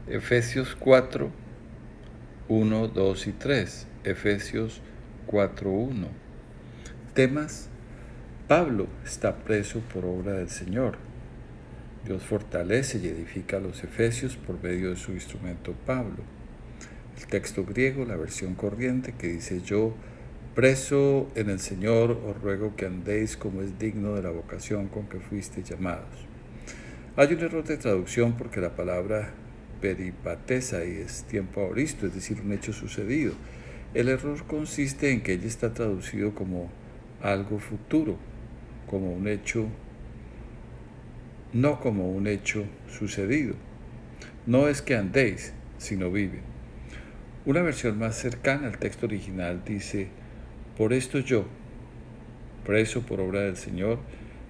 Efesios 4, 1, 2 y 3. Efesios 4, 1. Temas: Pablo está preso por obra del Señor. Dios fortalece y edifica a los efesios por medio de su instrumento Pablo. El texto griego, la versión corriente, que dice: yo, preso en el Señor, os ruego que andéis como es digno de la vocación con que fuisteis llamados. Hay un error de traducción porque la palabra peripatesa es tiempo aoristo, es decir, un hecho sucedido. El error consiste en que ella está traducido como algo futuro, como un hecho, no como un hecho sucedido. No es que andéis, sino viven. Una versión más cercana al texto original dice: por esto yo, preso por obra del Señor,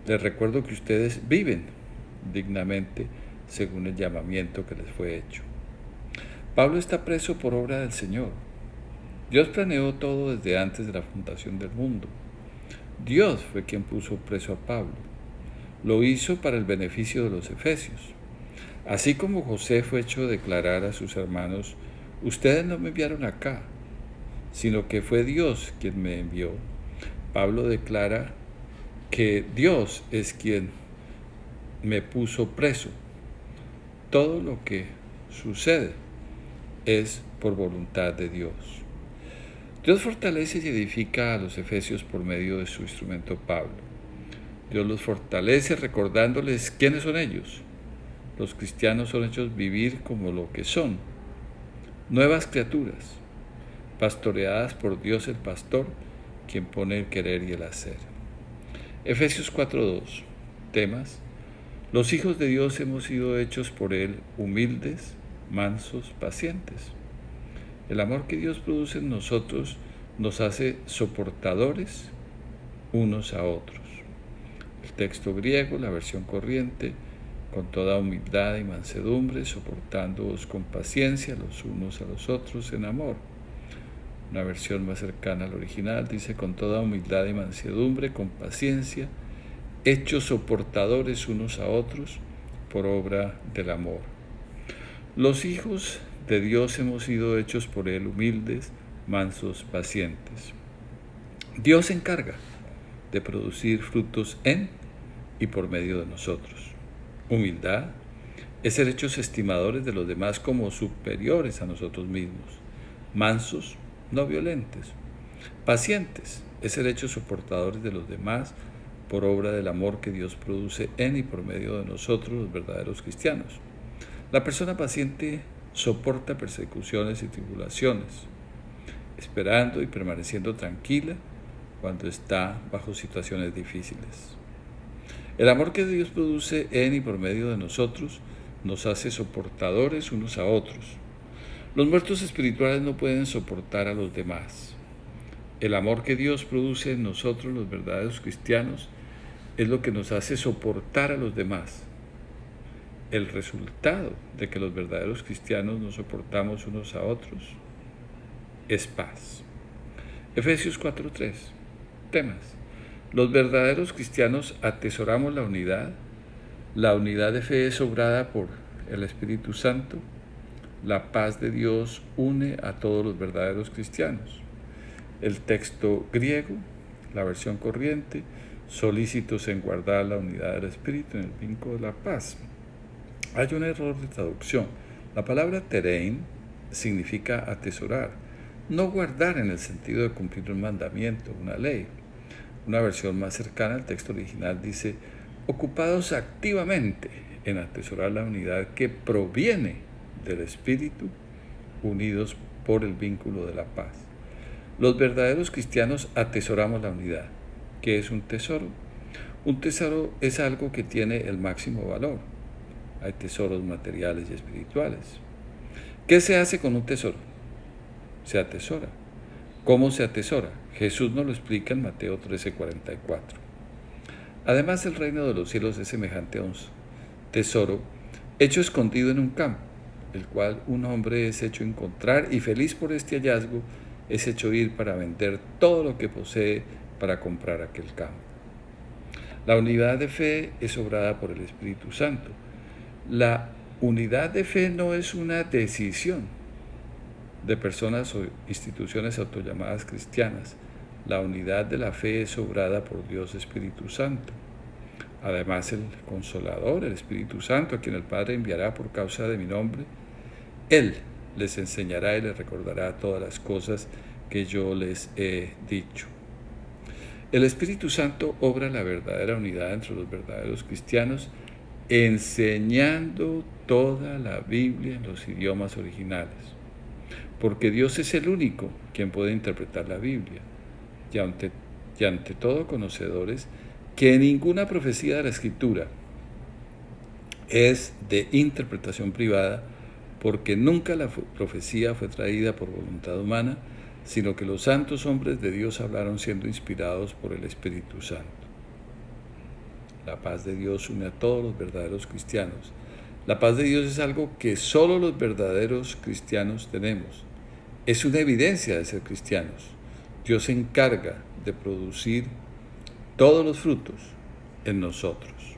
les recuerdo que ustedes viven dignamente según el llamamiento que les fue hecho. Pablo está preso por obra del Señor. Dios planeó todo desde antes de la fundación del mundo. Dios fue quien puso preso a Pablo. Lo hizo para el beneficio de los efesios. Así como José fue hecho declarar a sus hermanos: ustedes no me enviaron acá, sino que fue Dios quien me envió. Pablo declara que Dios es quien me puso preso. Todo lo que sucede es por voluntad de Dios. Dios fortalece y edifica a los efesios por medio de su instrumento Pablo. Dios los fortalece recordándoles quiénes son ellos. Los cristianos son hechos vivir como lo que son, nuevas criaturas, pastoreadas por Dios el pastor, quien pone el querer y el hacer. Efesios 4:2. Temas: los hijos de Dios hemos sido hechos por Él humildes, mansos, pacientes. El amor que Dios produce en nosotros nos hace soportadores unos a otros. El texto griego, la versión corriente: con toda humildad y mansedumbre, soportándoos con paciencia los unos a los otros en amor. Una versión más cercana al original dice: con toda humildad y mansedumbre, con paciencia, hechos soportadores unos a otros por obra del amor. Los hijos de Dios hemos sido hechos por Él humildes, mansos, pacientes. Dios se encarga de producir frutos en y por medio de nosotros. Humildad es ser hechos estimadores de los demás como superiores a nosotros mismos. Mansos, no violentes. Pacientes es ser hechos soportadores de los demás por obra del amor que Dios produce en y por medio de nosotros, los verdaderos cristianos. La persona paciente soporta persecuciones y tribulaciones, esperando y permaneciendo tranquila cuando está bajo situaciones difíciles. El amor que Dios produce en y por medio de nosotros nos hace soportadores unos a otros. Los muertos espirituales no pueden soportar a los demás. El amor que Dios produce en nosotros, los verdaderos cristianos, es lo que nos hace soportar a los demás. El resultado de que los verdaderos cristianos nos soportamos unos a otros es paz. Efesios 4:3. Temas: los verdaderos cristianos atesoramos la unidad. La unidad de fe es obrada por el Espíritu Santo. La paz de Dios une a todos los verdaderos cristianos. El texto griego, la versión corriente: solícitos en guardar la unidad del Espíritu en el vínculo de la paz. Hay un error de traducción. La palabra terein significa atesorar, no guardar en el sentido de cumplir un mandamiento, una ley. Una versión más cercana al texto original dice: ocupados activamente en atesorar la unidad que proviene del Espíritu, unidos por el vínculo de la paz. Los verdaderos cristianos atesoramos la unidad. ¿Qué es un tesoro? Un tesoro es algo que tiene el máximo valor. Hay tesoros materiales y espirituales. ¿Qué se hace con un tesoro? Se atesora. ¿Cómo se atesora? Jesús nos lo explica en Mateo 13:44. Además, el reino de los cielos es semejante a un tesoro hecho escondido en un campo, el cual un hombre es hecho encontrar y feliz por este hallazgo es hecho ir para vender todo lo que posee para comprar aquel campo. La unidad de fe es obrada por el Espíritu Santo. La Unidad de fe no es una decisión de personas o instituciones autollamadas cristianas. La unidad de la fe es obrada por Dios Espíritu Santo. Además, el Consolador, el Espíritu Santo, a quien el Padre enviará por causa de mi nombre, Él les enseñará y les recordará todas las cosas que yo les he dicho. El Espíritu Santo obra la verdadera unidad entre los verdaderos cristianos, enseñando toda la Biblia en los idiomas originales, porque Dios es el único quien puede interpretar la Biblia, y ante todo conocedores que ninguna profecía de la Escritura es de interpretación privada, porque nunca la profecía fue traída por voluntad humana, sino que los santos hombres de Dios hablaron siendo inspirados por el Espíritu Santo. La paz de Dios une a todos los verdaderos cristianos. La paz de Dios es algo que solo los verdaderos cristianos tenemos. Es una evidencia de ser cristianos. Dios se encarga de producir todos los frutos en nosotros.